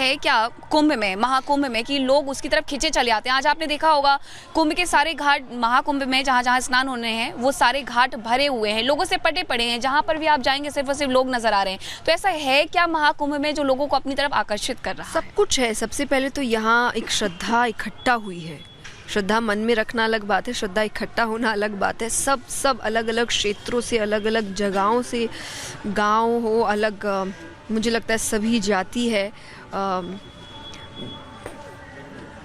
है क्या कुंभ में, महाकुंभ में, कि लोग उसकी तरफ खिंचे चले आते हैं। आज आपने देखा होगा कुंभ के सारे घाट, महाकुंभ में जहाँ जहाँ स्नान होने हैं वो सारे घाट भरे हुए हैं, लोगों से पटे पड़े हैं, जहाँ पर भी आप जाएंगे सिर्फ और सिर्फ लोग नजर आ रहे हैं। तो ऐसा है क्या महाकुंभ में जो लोगों को अपनी तरफ आकर्षित कर रहा है? सब कुछ है। सबसे पहले तो यहाँ एक श्रद्धा इकट्ठा हुई है। श्रद्धा मन में रखना अलग बात है, श्रद्धा इकट्ठा होना अलग बात है। सब अलग अलग क्षेत्रों से, अलग अलग जगहों से, गांव हो अलग, मुझे लगता है सभी जाति है,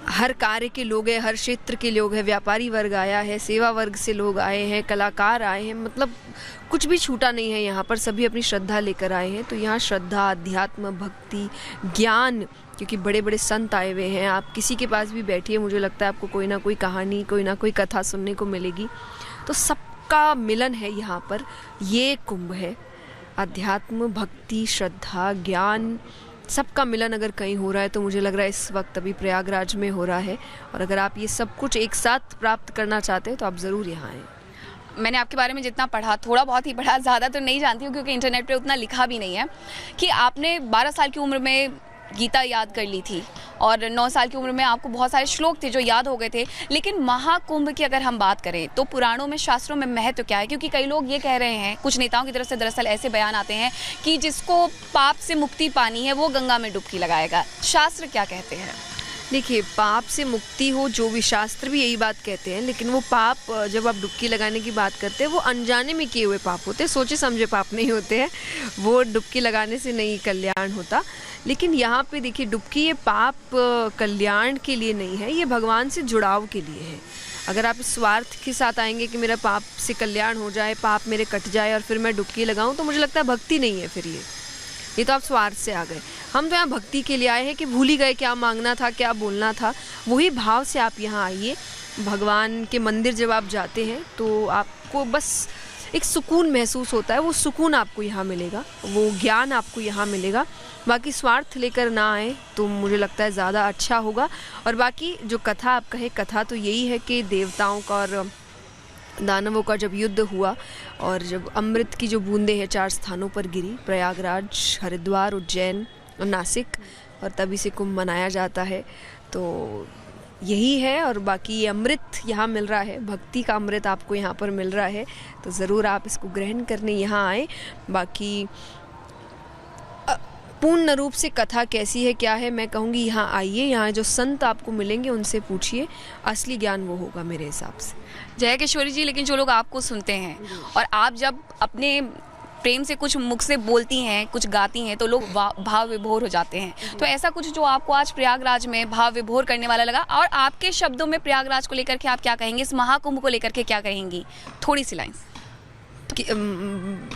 हर कार्य के लोग हैं, हर क्षेत्र के लोग हैं, व्यापारी वर्ग आया है, सेवा वर्ग से लोग आए हैं, कलाकार आए हैं, मतलब कुछ भी छूटा नहीं है यहाँ पर। सभी अपनी श्रद्धा लेकर आए हैं। तो यहाँ श्रद्धा, अध्यात्म, भक्ति, ज्ञान, क्योंकि बड़े बड़े संत आए हुए हैं। आप किसी के पास भी बैठिए, मुझे लगता है आपको कोई ना कोई कहानी, कोई ना कोई कथा सुनने को मिलेगी। तो सबका मिलन है यहाँ पर। ये कुंभ है, अध्यात्म, भक्ति, श्रद्धा, ज्ञान, सबका मिलन अगर कहीं हो रहा है तो मुझे लग रहा है इस वक्त अभी प्रयागराज में हो रहा है। और अगर आप ये सब कुछ एक साथ प्राप्त करना चाहते हैं तो आप ज़रूर यहाँ आएँ। मैंने आपके बारे में जितना पढ़ा, थोड़ा बहुत ही पढ़ा, ज़्यादा तो नहीं जानती हूँ क्योंकि इंटरनेट पे उतना लिखा भी नहीं है, कि आपने 12 साल की उम्र में गीता याद कर ली थी और 9 साल की उम्र में आपको बहुत सारे श्लोक थे जो याद हो गए थे। लेकिन महाकुंभ की अगर हम बात करें तो पुराणों में, शास्त्रों में महत्व क्या है? क्योंकि कई लोग ये कह रहे हैं, कुछ नेताओं की तरफ से दरअसल ऐसे बयान आते हैं कि जिसको पाप से मुक्ति पानी है वो गंगा में डुबकी लगाएगा। शास्त्र क्या कहते हैं? देखिए, पाप से मुक्ति हो, जो भी शास्त्र भी यही बात कहते हैं, लेकिन वो पाप जब आप डुबकी लगाने की बात करते हैं वो अनजाने में किए हुए पाप होते हैं, सोचे समझे पाप नहीं होते हैं। वो डुबकी लगाने से नहीं कल्याण होता। लेकिन यहाँ पे देखिए, डुबकी ये पाप कल्याण के लिए नहीं है, ये भगवान से जुड़ाव के लिए है। अगर आप इस स्वार्थ के साथ आएंगे कि मेरा पाप से कल्याण हो जाए, पाप मेरे कट जाए और फिर मैं डुबकी लगाऊं, तो मुझे लगता है भक्ति नहीं है फिर ये तो आप स्वार्थ से आ गए। हम तो यहाँ भक्ति के लिए आए हैं कि भूल ही गए क्या मांगना था, क्या बोलना था। वही भाव से आप यहाँ आइए। भगवान के मंदिर जब आप जाते हैं तो आपको बस एक सुकून महसूस होता है, वो सुकून आपको यहाँ मिलेगा, वो ज्ञान आपको यहाँ मिलेगा। बाकी स्वार्थ लेकर ना आए तो मुझे लगता है ज़्यादा अच्छा होगा। और बाकी जो कथा आप कहे, कथा तो यही है कि देवताओं का और दानवों का जब युद्ध हुआ और जब अमृत की जो बूंदें हैं 4 स्थानों पर गिरी, प्रयागराज, हरिद्वार, उज्जैन और नासिक, और तभी से कुंभ मनाया जाता है। तो यही है। और बाकी ये अमृत यहाँ मिल रहा है, भक्ति का अमृत आपको यहाँ पर मिल रहा है, तो ज़रूर आप इसको ग्रहण करने यहाँ आए। बाकी पूर्ण रूप से कथा कैसी है, क्या है, मैं कहूँगी यहाँ आइए, यहाँ जो संत आपको मिलेंगे उनसे पूछिए, असली ज्ञान वो होगा मेरे हिसाब से। जय किशोरी जी, लेकिन जो लोग आपको सुनते हैं और आप जब अपने प्रेम से कुछ मुख से बोलती हैं, कुछ गाती हैं, तो लोग भाव विभोर हो जाते हैं। तो ऐसा कुछ जो आपको आज प्रयागराज में भाव विभोर करने वाला लगा, और आपके शब्दों में प्रयागराज को लेकर के आप क्या कहेंगे, इस महाकुंभ को लेकर के क्या कहेंगी? थोड़ी सी लाइन।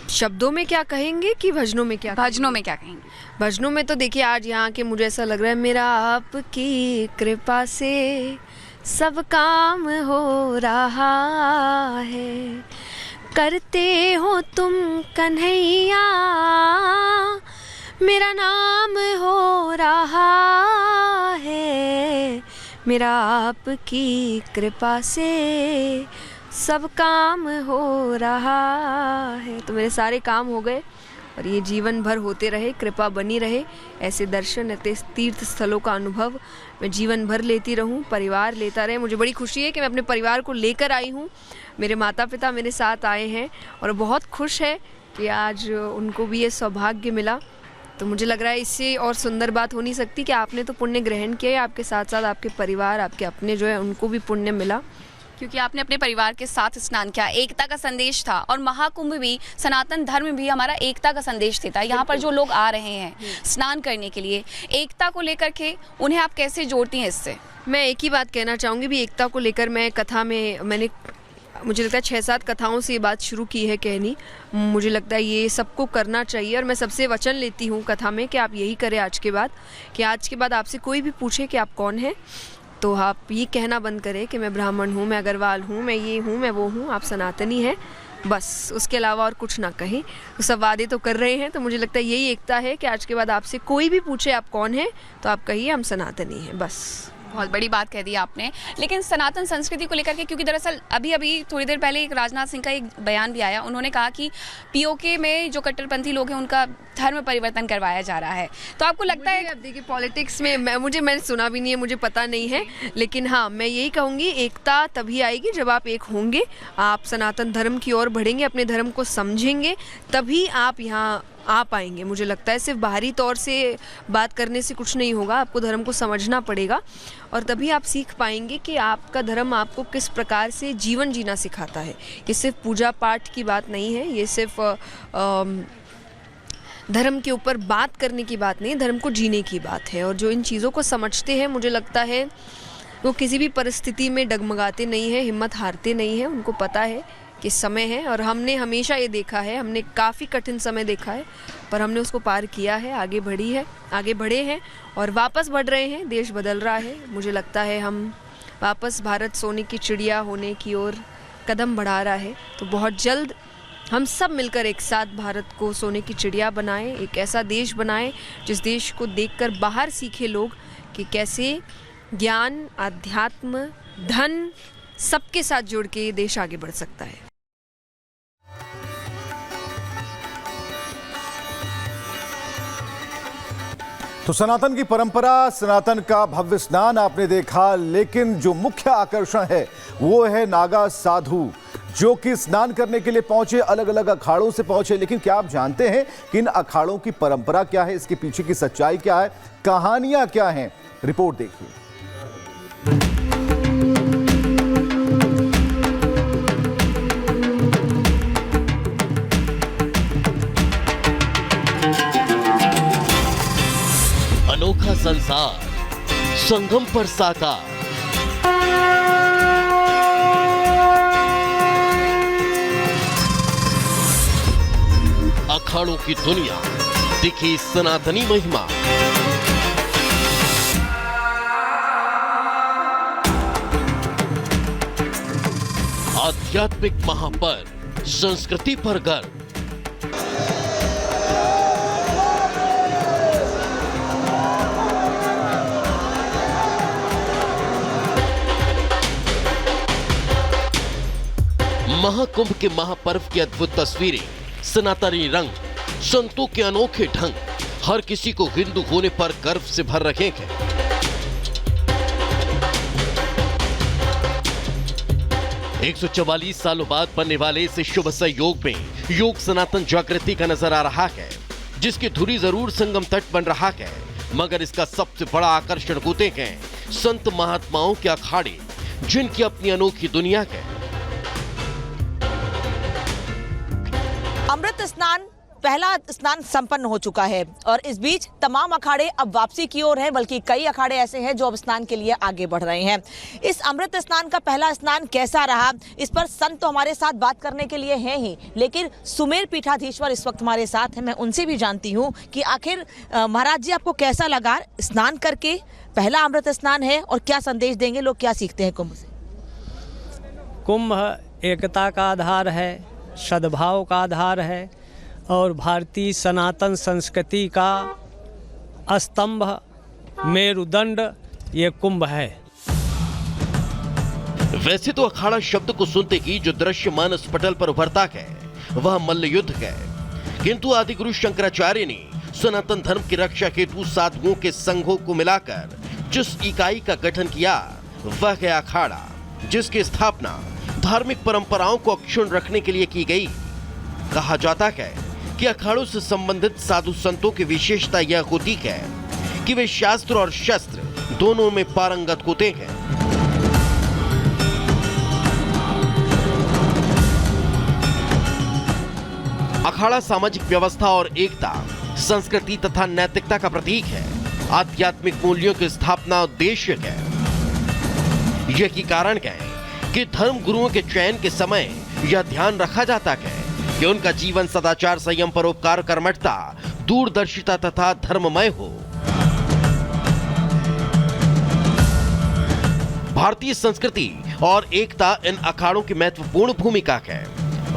शब्दों में क्या कहेंगे कि भजनों में क्या? भजनों में क्या कहेंगे? भजनों में तो देखिए, आज यहाँ के मुझे ऐसा लग रहा है, मेरा आपकी कृपा से सब काम हो रहा है, करते हो तुम कन्हैया, मेरा नाम हो रहा है, मेरा आपकी कृपा से सब काम हो रहा है। तो मेरे सारे काम हो गए और ये जीवन भर होते रहे, कृपा बनी रहे। ऐसे दर्शन, ऐसे तीर्थ स्थलों का अनुभव मैं जीवन भर लेती रहूं, परिवार लेता रहे। मुझे बड़ी खुशी है कि मैं अपने परिवार को लेकर आई हूं। मेरे माता पिता मेरे साथ आए हैं और बहुत खुश है कि आज उनको भी ये सौभाग्य मिला। तो मुझे लग रहा है इससे और सुंदर बात हो नहीं सकती कि आपने तो पुण्य ग्रहण किया, आपके साथ साथ आपके परिवार, आपके अपने जो है उनको भी पुण्य मिला, क्योंकि आपने अपने परिवार के साथ स्नान किया। एकता का संदेश था, और महाकुंभ भी, सनातन धर्म भी हमारा एकता का संदेश देता है। यहाँ पर जो लोग आ रहे हैं स्नान करने के लिए, एकता को लेकर के उन्हें आप कैसे जोड़ती हैं इससे? मैं एक ही बात कहना चाहूँगी भी, एकता को लेकर मैं कथा में, मैंने मुझे लगता है 6-7 कथाओं से ये बात शुरू की है कहनी। मुझे लगता है ये सबको करना चाहिए, और मैं सबसे वचन लेती हूँ कथा में कि आप यही करें आज के बाद, कि आज के बाद आपसे कोई भी पूछे कि आप कौन हैं, तो आप ये कहना बंद करें कि मैं ब्राह्मण हूँ, मैं अग्रवाल हूँ, मैं ये हूँ, मैं वो हूँ, आप सनातनी हैं, बस उसके अलावा और कुछ ना कहें। तो सब वादे तो कर रहे हैं, तो मुझे लगता है यही एकता है कि आज के बाद आपसे कोई भी पूछे आप कौन हैं, तो आप कहिए हम सनातनी हैं, बस। बहुत बड़ी बात कह दी आपने। लेकिन सनातन संस्कृति को लेकर के, क्योंकि दरअसल अभी थोड़ी देर पहले एक राजनाथ सिंह का एक बयान भी आया, उन्होंने कहा कि पीओके में जो कट्टरपंथी लोग हैं उनका धर्म परिवर्तन करवाया जा रहा है, तो आपको लगता है? अब देखिए, पॉलिटिक्स में मैंने सुना भी नहीं है, मुझे पता नहीं है, लेकिन हाँ मैं यही कहूँगी, एकता तभी आएगी जब आप एक होंगे, आप सनातन धर्म की ओर बढ़ेंगे, अपने धर्म को समझेंगे, तभी आप यहाँ आ पाएंगे। मुझे लगता है सिर्फ बाहरी तौर से बात करने से कुछ नहीं होगा, आपको धर्म को समझना पड़ेगा और तभी आप सीख पाएंगे कि आपका धर्म आपको किस प्रकार से जीवन जीना सिखाता है। ये सिर्फ पूजा पाठ की बात नहीं है, ये सिर्फ धर्म के ऊपर बात करने की बात नहीं, धर्म को जीने की बात है। और जो इन चीज़ों को समझते हैं, मुझे लगता है वो किसी भी परिस्थिति में डगमगाते नहीं हैं, हिम्मत हारते नहीं हैं। उनको पता है कि समय है, और हमने हमेशा ये देखा है, हमने काफ़ी कठिन समय देखा है, पर हमने उसको पार किया है, आगे बढ़े हैं और वापस बढ़ रहे हैं। देश बदल रहा है, मुझे लगता है हम वापस भारत सोने की चिड़िया होने की ओर कदम बढ़ा रहा है। तो बहुत जल्द हम सब मिलकर एक साथ भारत को सोने की चिड़िया बनाएं, एक ऐसा देश बनाएं जिस देश को देखकर बाहर सीखे लोग कि कैसे ज्ञान, अध्यात्म, धन सबके साथ जुड़ के ये देश आगे बढ़ सकता है। तो सनातन की परंपरा, सनातन का भव्य स्नान आपने देखा, लेकिन जो मुख्य आकर्षण है वो है नागा साधु जो कि स्नान करने के लिए पहुंचे, अलग अलग अखाड़ों से पहुंचे। लेकिन क्या आप जानते हैं कि इन अखाड़ों की परंपरा क्या है, इसके पीछे की सच्चाई क्या है, कहानियां क्या हैं? रिपोर्ट देखिए। अनोखा संसार संगम पर साकार, अखाड़ों की दुनिया, दिखी सनातनी महिमा। आध्यात्मिक महापर्व, संस्कृति पर गर्व। महाकुंभ के महापर्व की अद्भुत तस्वीरें, सनातनी रंग, संतों के अनोखे ढंग, हर किसी को हिंदू होने पर गर्व से भर रखे हैं। एक 144 सालों बाद बनने वाले इस शुभ संयोग में योग सनातन जागृति का नजर आ रहा है, जिसकी धुरी जरूर संगम तट बन रहा है, मगर इसका सबसे बड़ा आकर्षण होते हैं संत महात्माओं के अखाड़े, जिनकी अपनी अनोखी दुनिया है। अमृत स्नान, पहला स्नान संपन्न हो चुका है और इस बीच तमाम अखाड़े अब वापसी की ओर हैं, बल्कि कई अखाड़े ऐसे हैं जो अब स्नान के लिए आगे बढ़ रहे हैं। इस अमृत स्नान का पहला स्नान कैसा रहा, इस पर संत तो हमारे साथ बात करने के लिए हैं ही, लेकिन सुमेर पीठाधीश्वर इस वक्त हमारे साथ हैं। मैं उनसे भी जानती हूँ कि आखिर महाराज जी आपको कैसा लगा स्नान करके, पहला अमृत स्नान है, और क्या संदेश देंगे, लोग क्या सीखते हैं कुंभ से? कुंभ एकता का आधार है, सद्भाव का आधार है और भारतीय सनातन संस्कृति का स्तंभ, मेरुदंड ये कुंभ है। वैसे तो अखाड़ा शब्द को सुनते ही जो दृश्य मानस पटल पर उभरता है वह मल्ल युद्ध है, किंतु आदिगुरु शंकराचार्य ने सनातन धर्म की रक्षा हेतु साधुओं के संघों को मिलाकर जिस इकाई का गठन किया वह है अखाड़ा, जिसकी स्थापना धार्मिक परंपराओं को अक्षुण्ण रखने के लिए की गई। कहा जाता है कि अखाड़ों से संबंधित साधु संतों की विशेषता यह होती है कि वे शास्त्र और शस्त्र दोनों में पारंगत होते हैं। अखाड़ा सामाजिक व्यवस्था और एकता, संस्कृति तथा नैतिकता का प्रतीक है, आध्यात्मिक मूल्यों की स्थापना उद्देश्य है। यही कारण है कि धर्म गुरुओं के चयन के समय यह ध्यान रखा जाता है कि उनका जीवन सदाचार, संयम, परोपकार, कर्मठता, दूरदर्शिता तथा धर्ममय हो। भारतीय संस्कृति और एकता इन अखाड़ों की महत्वपूर्ण भूमिका है।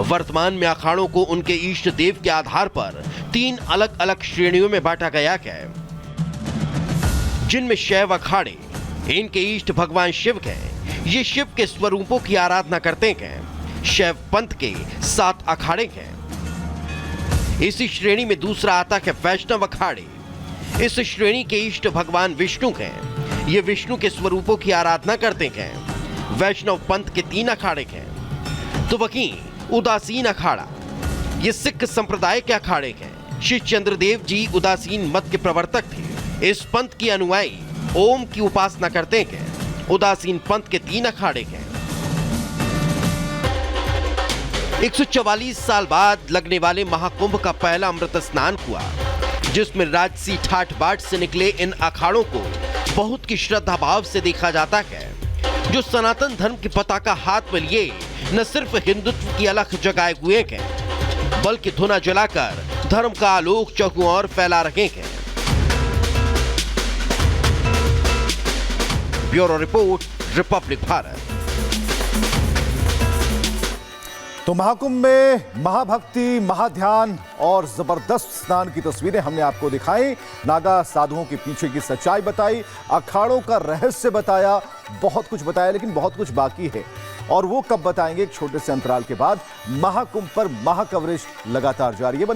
वर्तमान में अखाड़ों को उनके इष्ट देव के आधार पर 3 अलग अलग श्रेणियों में बांटा गया है, जिनमें शैव अखाड़े, इनके इष्ट भगवान शिव हैं। ये शिव के स्वरूपों की आराधना करते हैं। शैव पंथ के 7 अखाड़े हैं। इसी श्रेणी में दूसरा आता है वैष्णव अखाड़े। इस श्रेणी के इष्ट भगवान विष्णु हैं। ये विष्णु के स्वरूपों की आराधना करते हैं। वैष्णव पंथ के 3 अखाड़े हैं। तो वहीं उदासीन अखाड़ा, ये सिख संप्रदाय के अखाड़े हैं। श्री चंद्रदेव जी उदासीन मत के प्रवर्तक थे। इस पंथ की अनुयायी ओम की उपासना करते हैं। उदासीन पंथ के 3 अखाड़े हैं। 144 साल बाद लगने वाले महाकुंभ का पहला अमृत स्नान हुआ, जिसमें राजसी ठाठ बाट से निकले इन अखाड़ों को बहुत की श्रद्धा भाव से देखा जाता है, जो सनातन धर्म की पताका हाथ में लिए न सिर्फ हिंदुत्व की अलख जगाए हुए हैं, बल्कि धुना जलाकर धर्म का आलोक चौकों ओर फैला रहे हैं। Bureau report, Republic Bharat. तो महाकुंभ में महाभक्ति, महाध्यान और जबरदस्त स्नान की तस्वीरें हमने आपको दिखाई। नागा साधुओं के पीछे की सच्चाई बताई, अखाड़ों का रहस्य बताया, बहुत कुछ बताया, लेकिन बहुत कुछ बाकी है और वो कब बताएंगे, एक छोटे से अंतराल के बाद। महाकुंभ पर महा कवरेज लगातार जारी है।